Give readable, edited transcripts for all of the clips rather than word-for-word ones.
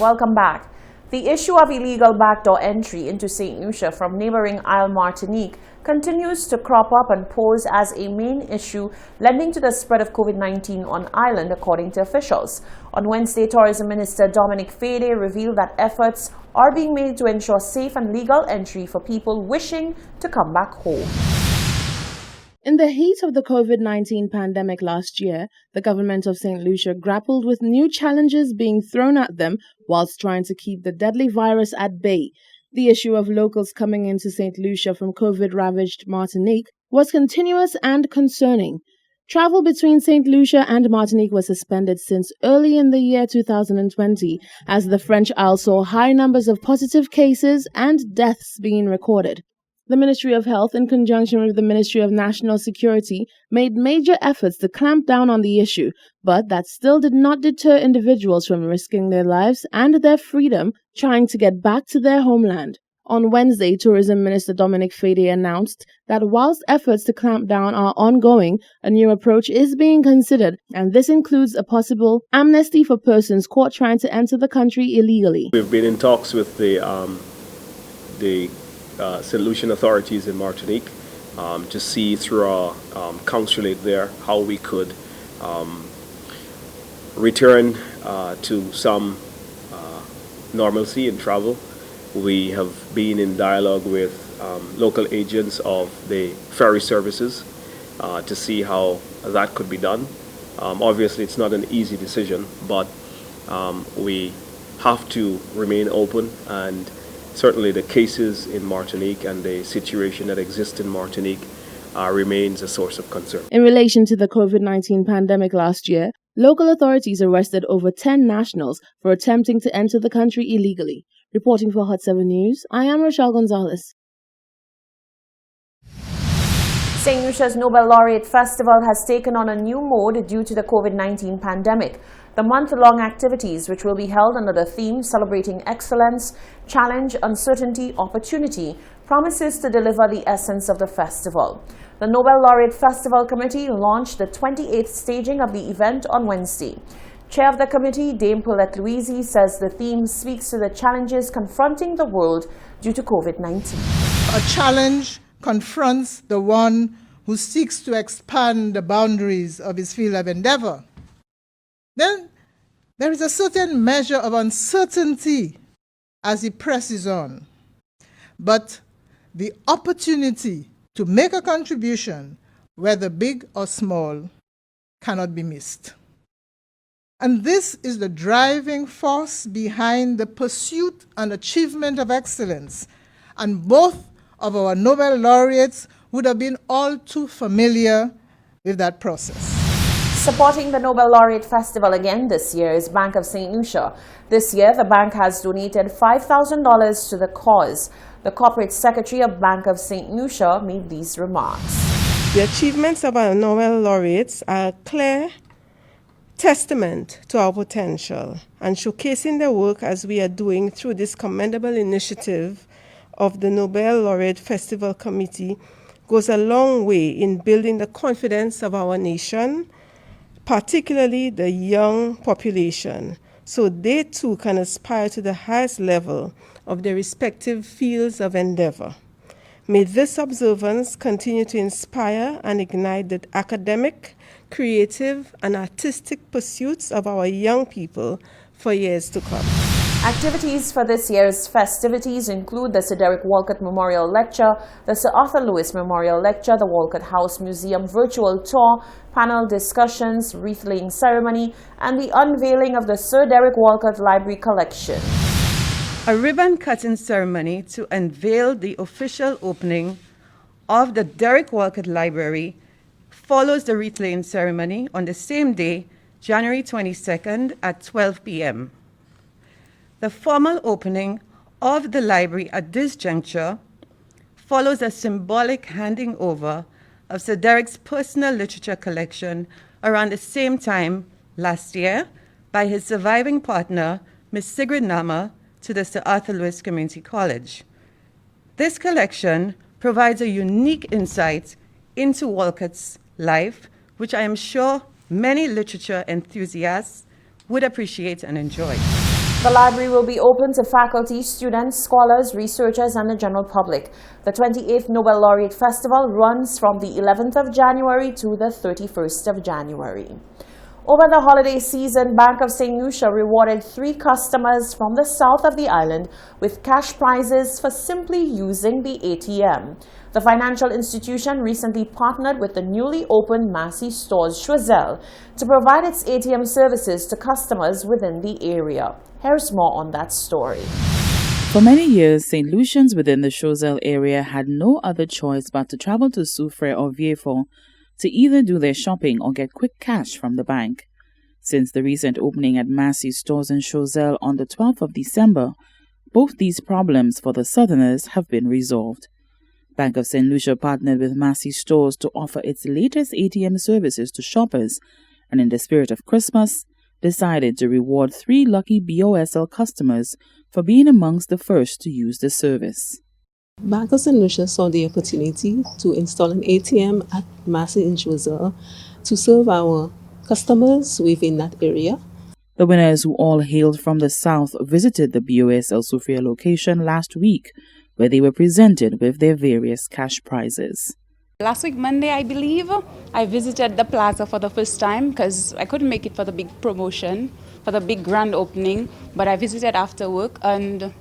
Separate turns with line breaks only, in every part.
Welcome back. The issue of illegal backdoor entry into St. Lucia from neighboring Isle Martinique continues to crop up and pose as a main issue lending to the spread of COVID-19 on island, according to officials. On Wednesday, Tourism Minister Dominic Fede revealed that efforts are being made to ensure safe and legal entry for people wishing to come back home.
In the heat of the COVID-19 pandemic last year, the government of St. Lucia grappled with new challenges being thrown at them whilst trying to keep the deadly virus at bay. The issue of locals coming into St. Lucia from COVID-ravaged Martinique was continuous and concerning. Travel between St. Lucia and Martinique was suspended since early in the year 2020 as the French Isle saw high numbers of positive cases and deaths being recorded. The Ministry of Health, in conjunction with the Ministry of National Security, made major efforts to clamp down on the issue, but that still did not deter individuals from risking their lives and their freedom trying to get back to their homeland. On Wednesday, Tourism Minister Dominic Fede announced that whilst efforts to clamp down are ongoing, a new approach is being considered, and this includes a possible amnesty for persons caught trying to enter the country illegally.
We've been in talks with the St. Lucian authorities in Martinique to see through our consulate there how we could return to some normalcy in travel. We have been in dialogue with local agents of the ferry services to see how that could be done. Obviously, it's not an easy decision, but we have to remain open, and certainly the cases in Martinique and the situation that exists in Martinique remains a source of concern.
In relation to the COVID-19 pandemic last year, local authorities arrested over 10 nationals for attempting to enter the country illegally. Reporting for Hot 7 News, I am Rochelle Gonzalez.
St. Lucia's Nobel Laureate Festival has taken on a new mode due to the COVID-19 pandemic. The month-long activities, which will be held under the theme Celebrating Excellence, Challenge, Uncertainty, Opportunity, promises to deliver the essence of the festival. The Nobel Laureate Festival Committee launched the 28th staging of the event on Wednesday. Chair of the committee, Dame Paulette Louisi, says the theme speaks to the challenges confronting the world due to COVID-19.
A challenge confronts the one who seeks to expand the boundaries of his field of endeavor. Then there is a certain measure of uncertainty as he presses on. But the opportunity to make a contribution, whether big or small, cannot be missed. And this is the driving force behind the pursuit and achievement of excellence. And both of our Nobel laureates would have been all too familiar with that process.
Supporting the Nobel Laureate Festival again this year is Bank of St. Lucia. This year, the bank has donated $5,000 to the cause. The corporate secretary of Bank of St. Lucia made these remarks.
The achievements of our Nobel laureates are a clear testament to our potential, and showcasing their work as we are doing through this commendable initiative of the Nobel Laureate Festival Committee goes a long way in building the confidence of our nation, particularly the young population, so they too can aspire to the highest level of their respective fields of endeavor. May this observance continue to inspire and ignite the academic, creative, and artistic pursuits of our young people for years to come.
Activities for this year's festivities include the Sir Derek Walcott Memorial Lecture, the Sir Arthur Lewis Memorial Lecture, the Walcott House Museum virtual tour, panel discussions, wreath-laying ceremony, and the unveiling of the Sir Derek Walcott Library Collection.
A ribbon-cutting ceremony to unveil the official opening of the Derek Walcott Library follows the wreath-laying ceremony on the same day, January 22nd at 12 p.m. The formal opening of the library at this juncture follows a symbolic handing over of Sir Derek's personal literature collection around the same time last year by his surviving partner, Ms. Sigrid Nama, to the Sir Arthur Lewis Community College. This collection provides a unique insight into Walcott's life, which I am sure many literature enthusiasts would appreciate and enjoy.
The library will be open to faculty, students, scholars, researchers, and the general public. The 28th Nobel Laureate Festival runs from the 11th of January to the 31st of January. Over the holiday season, Bank of St. Lucia rewarded 3 customers from the south of the island with cash prizes for simply using the ATM. The financial institution recently partnered with the newly opened Massey Stores Choiseul to provide its ATM services to customers within the area. Here's more on that story.
For many years, St. Lucians within the Choiseul area had no other choice but to travel to Soufrière or Vieux-Fort to either do their shopping or get quick cash from the bank. Since the recent opening at Massey Stores in Choiseul on the 12th of December, both these problems for the Southerners have been resolved. Bank of St. Lucia partnered with Massey Stores to offer its latest ATM services to shoppers, and in the spirit of Christmas, decided to reward 3 lucky BOSL customers for being amongst the first to use the service.
Bank of St. Lucia saw the opportunity to install an ATM at Massey in Choiseul to serve our customers within that area.
The winners, who all hailed from the south, visited the BOSL Soufrière location last week, where they were presented with their various cash prizes.
Last week, Monday, I believe, I visited the plaza for the first time because I couldn't make it for the big promotion, for the big grand opening, but I visited after work and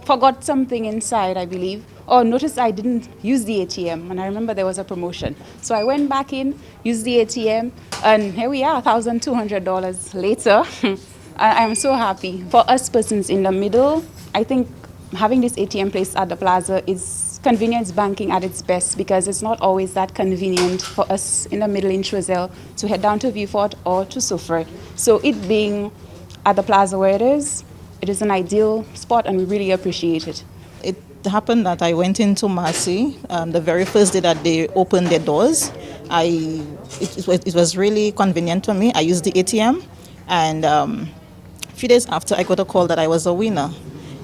forgot something inside, I believe. Oh, noticed I didn't use the ATM, and I remember there was a promotion. So I went back in, used the ATM, and here we are, $1,200 later. I'm so happy. For us persons in the middle, I think having this ATM place at the plaza is convenience banking at its best, because it's not always that convenient for us in the middle in Choiseul to head down to Vieux-Fort or to Soufrière. So it being at the plaza where it is an ideal spot, and we really appreciate it.
It happened that I went into Massey the very first day that they opened their doors. It was really convenient for me. I used the ATM, and a few days after I got a call that I was a winner.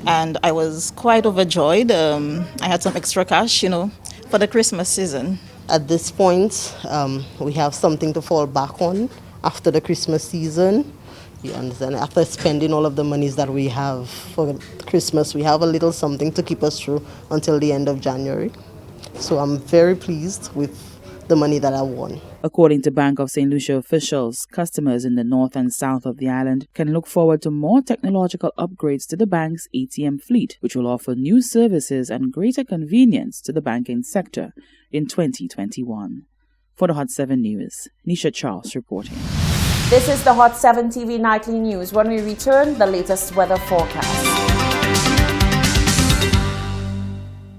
And I was quite overjoyed. I had some extra cash, for the Christmas season.
At this point, we have something to fall back on after the Christmas season. You understand? After spending all of the monies that we have for Christmas, we have a little something to keep us through until the end of January. So I'm very pleased with the money that I won.
According to Bank of St. Lucia officials, customers in the north and south of the island can look forward to more technological upgrades to the bank's ATM fleet, which will offer new services and greater convenience to the banking sector in 2021. For the Hot 7 News, Nisha Charles reporting.
This is the Hot 7 TV Nightly News. When we return, the latest weather forecast.